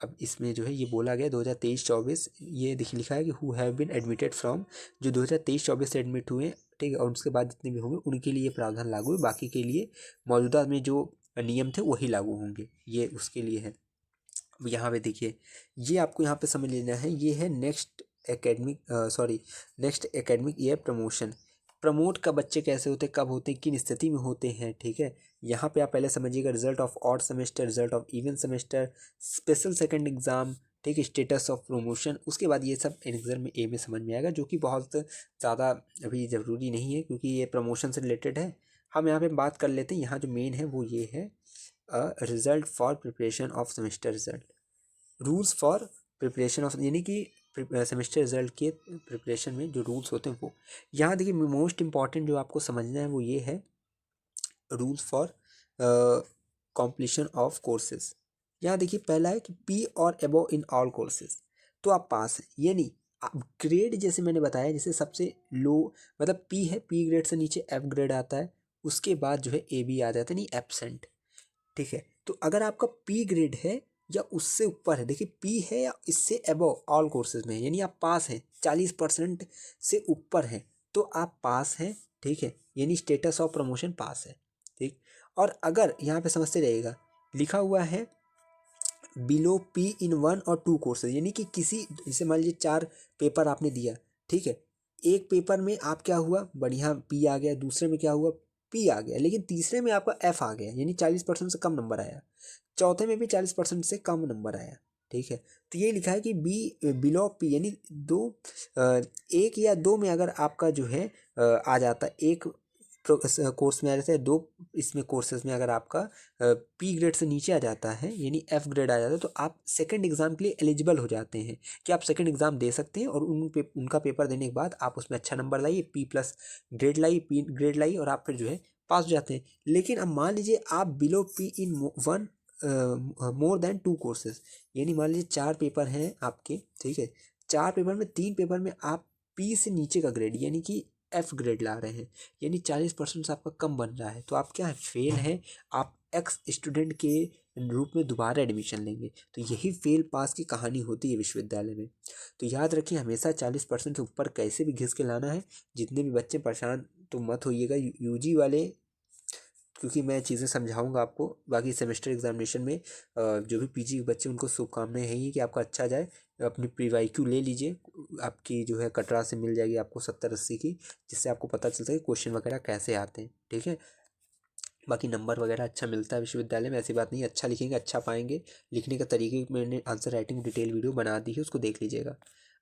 अब इसमें जो है ये बोला गया 2023-24, ये देखिए लिखा है कि who have been admitted from, जो 2023-24 से एडमिट हुए, ठीक है, और उसके बाद जितने भी होंगे उनके लिए प्रावधान लागू है, बाकी के लिए मौजूदा में जो नियम थे वही लागू होंगे, ये उसके लिए है। अब यहाँ पे देखिए, ये आपको यहाँ पे समझ लेना है, ये है next academic year promotion. Promote का बच्चे कैसे होते हैं, कब होते हैं, किन स्थिति में होते हैं, ठीक है। यहाँ पे आप पहले समझिएगा result of odd semester, result of even semester, special second exam, ठीक है, स्टेटस ऑफ प्रमोशन। उसके बाद ये सब एग्जाम में ए में समझ में आएगा, जो कि बहुत ज़्यादा अभी ज़रूरी नहीं है क्योंकि ये प्रमोशन से रिलेटेड है। हम यहाँ पे बात कर लेते हैं, यहाँ जो मेन है वो ये है result for preparation of semester result, rules for preparation of, यानी कि सेमेस्टर रिजल्ट के प्रिपरेशन में जो रूल्स होते हैं वो। यहाँ देखिए मोस्ट इम्पॉर्टेंट जो आपको समझना है वो ये है, rules for completion of courses. यहाँ देखिए पहला है कि पी और अबव इन ऑल कोर्सेज, तो आप पास हैं। यानी आप ग्रेड, जैसे मैंने बताया, जैसे सबसे लो मतलब पी है, पी ग्रेड से नीचे F ग्रेड आता है, उसके बाद जो है AB आ जाता है, नहीं एब्सेंट, ठीक है। तो अगर आपका पी ग्रेड है या उससे ऊपर है, देखिए पी है या इससे अबव ऑल कोर्सेज में है, यानी आप पास हैं, 40% से ऊपर हैं तो आप पास हैं, ठीक है। यानी स्टेटस ऑफ प्रमोशन पास है, ठीक। और अगर यहाँ पे समझते रहिएगा, लिखा हुआ है बिलो पी इन 1 और 2 कोर्सेज, यानी कि किसी, जैसे मान लीजिए 4 पेपर आपने दिया, ठीक है, एक पेपर में आप क्या हुआ, बढ़िया पी आ गया, दूसरे में क्या हुआ, पी आ गया, लेकिन तीसरे में आपका एफ आ गया, यानी 40% से कम नंबर आया, चौथे में भी 40% से कम नंबर आया, ठीक है। तो ये लिखा है कि बी बिलो पी, यानी एक या दो में अगर आपका जो है आ जाता, एक कोर्स में आ जाता है, दो इसमें कोर्सेज में अगर आपका पी ग्रेड से नीचे आ जाता है, यानी एफ ग्रेड आ जाता है, तो आप सेकंड एग्जाम के लिए एलिजिबल हो जाते हैं कि आप सेकंड एग्जाम दे सकते हैं, और उनका पेपर देने के बाद आप उसमें अच्छा नंबर लाइए, पी प्लस ग्रेड लाइए, पी ग्रेड लाइए, और आप फिर जो है पास हो जाते हैं। लेकिन अब मान लीजिए आप below P in 1 more than 2 courses, यानी मान लीजिए 4 पेपर हैं आपके, ठीक है, 4 पेपर में 3 पेपर में आप पी से नीचे का ग्रेड यानी कि एफ ग्रेड ला रहे हैं, यानी 40% से आपका कम बन रहा है, तो आप क्या है, फेल है, आप एक्स स्टूडेंट के रूप में दोबारा एडमिशन लेंगे। तो यही फेल पास की कहानी होती है विश्वविद्यालय में। तो याद रखिए, हमेशा 40% से ऊपर कैसे भी घिस के लाना है। जितने भी बच्चे परेशान तो मत होइएगा, यूजी वाले, क्योंकि मैं चीज़ें समझाऊंगा आपको। बाकी सेमेस्टर एग्जामिनेशन में जो भी पीजी के बच्चे, उनको शुभकामनाएं हैं कि आपका अच्छा जाए। अपनी प्रीवाईक्यू ले लीजिए, आपकी जो है कटरा से मिल जाएगी आपको 70-80 की, जिससे आपको पता चलता है कि क्वेश्चन वगैरह कैसे आते हैं, ठीक है। बाकी नंबर वगैरह अच्छा मिलता है विश्वविद्यालय में, ऐसी बात नहीं, अच्छा लिखेंगे अच्छा पाएंगे। लिखने का तरीके मैंने आंसर राइटिंग डिटेल वीडियो बना दी है, उसको देख लीजिएगा।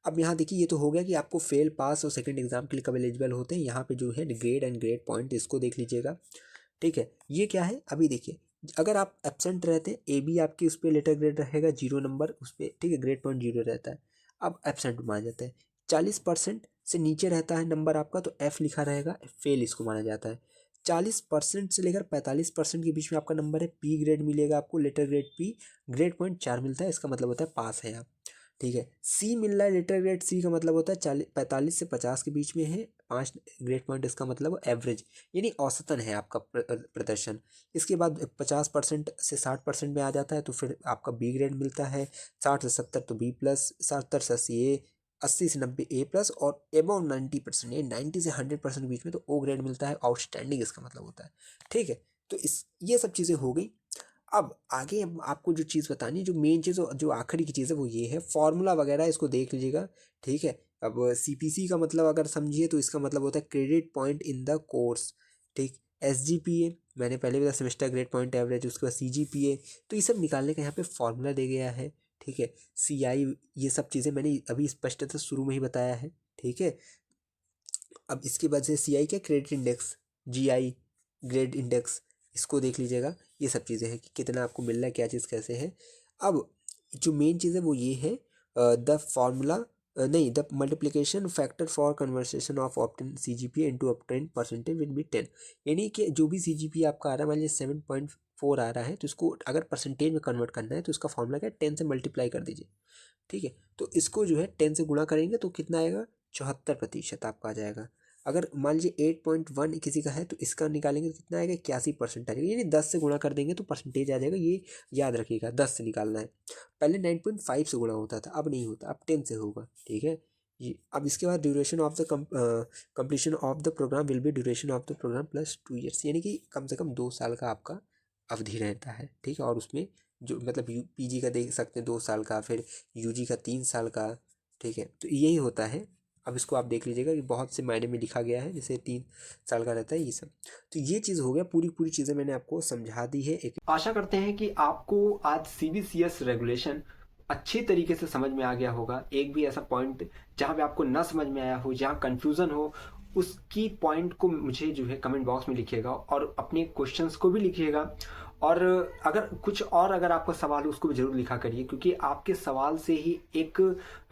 अब यहाँ देखिए, ये तो हो गया कि आपको फेल पास और सेकंड एग्जाम के लिए कब एलिजिबल होते हैं। यहाँ पे जो है ग्रेड एंड ग्रेड पॉइंट, इसको देख लीजिएगा, ठीक है। ये क्या है, अभी देखिए, अगर आप एब्सेंट रहते हैं, ए बी आपकी उस पर लेटर ग्रेड रहेगा 0 नंबर उस पर, ठीक है, ग्रेड पॉइंट 0 रहता है। अब एब्सेंट माना जाता है, 40% से नीचे रहता है नंबर आपका, तो एफ लिखा रहेगा, फेल इसको माना जाता है। 40% से लेकर 45% के बीच में आपका नंबर है, पी ग्रेड मिलेगा आपको, letter grade P, grade point 4 मिलता है, इसका मतलब होता है पास है आप, ठीक है। सी मिल रहा है, लेटर ग्रेड सी का मतलब होता है 45 से 50 के बीच में है, 5 ग्रेड पॉइंट, इसका मतलब एवरेज, यानी औसतन है आपका प्रदर्शन। इसके बाद 50% से 60% में आ जाता है, तो फिर आपका बी ग्रेड मिलता है, 60 से 70 तो बी प्लस, 70 से 80 ए, 80 से 90 ए प्लस, और एबव 90%, ये 90 से 100% के बीच में तो ओ ग्रेड मिलता है, आउटस्टैंडिंग इसका मतलब होता है, ठीक है। तो ये सब चीज़ें हो गई। अब आगे आपको जो चीज़ बतानी है, जो मेन चीज़, जो आखिरी की चीज़ है, वो ये है फॉर्मूला वगैरह, इसको देख लीजिएगा, ठीक है। अब सीपीसी का मतलब अगर समझिए तो इसका मतलब होता है credit point in the course, ठीक। एसजीपीए मैंने पहले भी बताया, सेमेस्टर ग्रेड पॉइंट एवरेज, उसके बाद सीजीपीए, तो ये सब निकालने का यहाँ पे फॉर्मूला दे गया है, ठीक है। सीआई, ये सब चीज़ें मैंने अभी स्पष्टता शुरू में ही बताया है, ठीक है। अब इसके बाद से सीआई क्या, credit index, GI grade index, इसको देख लीजिएगा। ये सब चीज़ें हैं कि कितना आपको मिल रहा है, क्या चीज़ कैसे है। अब जो मेन चीज़ है वो ये है, द फॉर्मूला, नहीं, the multiplication factor for conversation of obtain C G P into obtain percentage will be 10, यानी कि जो भी सी जी पी आपका आ रहा है, मान लीजिए 7.4 आ रहा है, तो इसको अगर परसेंटेज में कन्वर्ट करना है तो इसका फॉर्मूला क्या है, 10 से मल्टीप्लाई कर दीजिए, ठीक है। तो इसको जो है 10 से गुणा करेंगे तो कितना आएगा, 74% आपका आ जाएगा। अगर मान लीजिए 8.1 किसी का है, तो इसका निकालेंगे तो कितना आएगा, 81% आ जाएगा, यानी 10 से गुणा कर देंगे तो परसेंटेज आ जाएगा। ये याद रखिएगा, 10 से निकालना है। पहले 9.5 से गुणा होता था, अब नहीं होता, अब 10 से होगा, ठीक है। ये अब इसके बाद duration of the completion of the programme will be duration of the programme plus 2 years, यानी कि कम से कम 2 साल का आपका अवधि रहता है, ठीक है। और उसमें जो मतलब पीजी का देख सकते हैं 2 साल का, फिर यूजी का 3 साल का, ठीक है। तो यही होता है। अब इसको आप देख लीजिएगा कि बहुत से मायने में लिखा गया है, जैसे 3 साल का रहता है ये सब। तो ये चीज़ हो गया, पूरी पूरी चीज़ें मैंने आपको समझा दी है। एक आशा करते हैं कि आपको आज सीबीसीएस रेगुलेशन अच्छी तरीके से समझ में आ गया होगा। एक भी ऐसा पॉइंट जहाँ पे आपको ना समझ में आया हो, जहाँ कंफ्यूजन हो, उसकी पॉइंट को मुझे जो है कमेंट बॉक्स में लिखिएगा, और अपने क्वेश्चंस को भी लिखिएगा। और अगर कुछ और अगर आपका सवाल हो उसको भी जरूर लिखा करिए, क्योंकि आपके सवाल से ही एक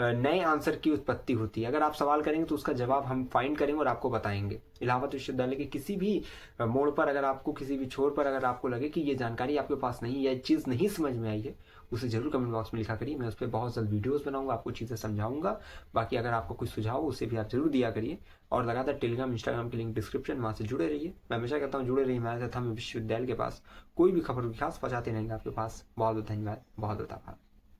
नए आंसर की उत्पत्ति होती है। अगर आप सवाल करेंगे तो उसका जवाब हम फाइंड करेंगे और आपको बताएंगे। इलाहाबाद विश्वविद्यालय के किसी भी मोड़ पर, अगर आपको किसी भी छोर पर अगर आपको लगे कि ये जानकारी आपके पास नहीं, या चीज़ नहीं समझ में आई है, उसे जरूर कमेंट बॉक्स में लिखा करिए। मैं उस पर बहुत जल्द वीडियोस बनाऊंगा, आपको चीज़ें समझाऊंगा। बाकी अगर आपको कुछ सुझाव उसे भी आप जरूर दिया करिए। और लगातार टेलीग्राम इंस्टाग्राम की लिंक डिस्क्रिप्शन, वहाँ से जुड़े रहिए। मैं हमेशा कहता हूँ जुड़े रहिए हमारे साथ। हम विश्वविद्यालय के पास कोई भी खबर खास पहुँचाते रहेंगे आपके पास। बहुत बहुत धन्यवाद, बहुत बहुत आभार।